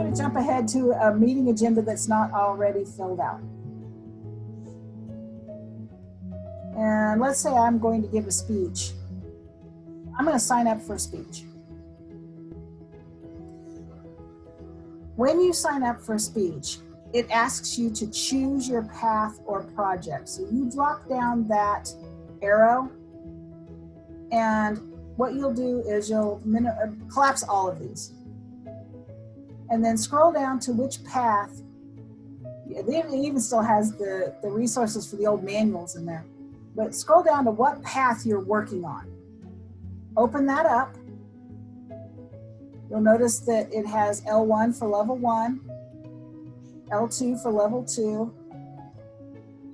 going to jump ahead to a meeting agenda that's not already filled out. And let's say I'm going to give a speech. I'm going to sign up for a speech. When you sign up for a speech, it asks you to choose your path or project. So you drop down that arrow, and what you'll do is you'll collapse all of these. And then scroll down to which path. It even still has the resources for the old manuals in there. But scroll down to what path you're working on. Open that up. You'll notice that it has L1 for level 1, L2 for level 2,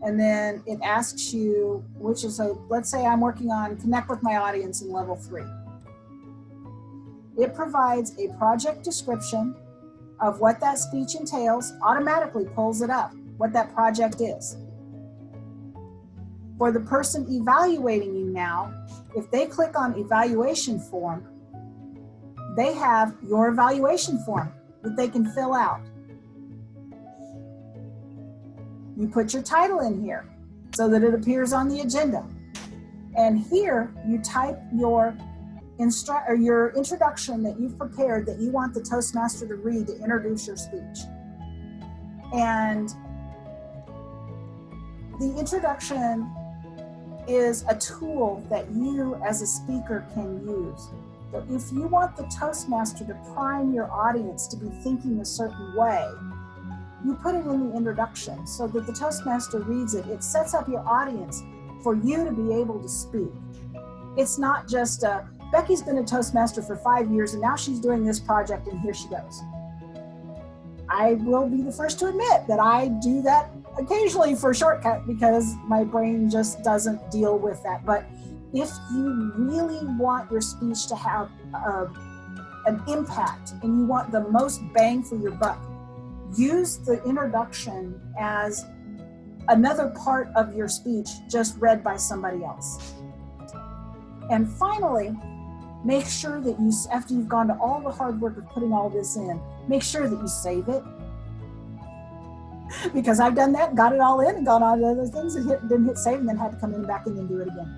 and then it asks you which is, so let's say I'm working on connect with my audience in level 3. It provides a project description of what that speech entails, automatically pulls it up, what that project is. For the person evaluating you now, if they click on evaluation form, they have your evaluation form that they can fill out. You put your title in here so that it appears on the agenda. And here you type your introduction that you've prepared that you want the Toastmaster to read to introduce your speech. And the introduction is a tool that you as a speaker can use. So if you want the Toastmaster to prime your audience to be thinking a certain way, you put it in the introduction so that the Toastmaster reads it. It sets up your audience for you to be able to speak. It's not just Becky's been a Toastmaster for 5 years and now she's doing this project and here she goes. I will be the first to admit that I do that occasionally for a shortcut because my brain just doesn't deal with that. But if you really want your speech to have an impact and you want the most bang for your buck, use the introduction as another part of your speech just read by somebody else. And finally, make sure that you, after you've gone to all the hard work of putting all this in, make sure that you save it. Because I've done that, got it all in and gone on to other things and didn't hit save and then had to come in back and then do it again.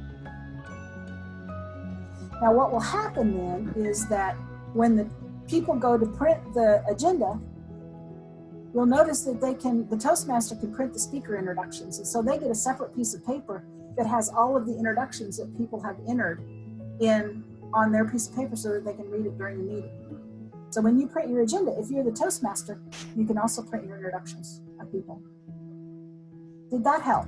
Now what will happen then is that when the people go to print the agenda, you'll notice that the Toastmaster can print the speaker introductions. And so they get a separate piece of paper that has all of the introductions that people have entered on their piece of paper so that they can read it during the meeting. So when you print your agenda, if you're the Toastmaster, you can also print your introductions of people. Did that help?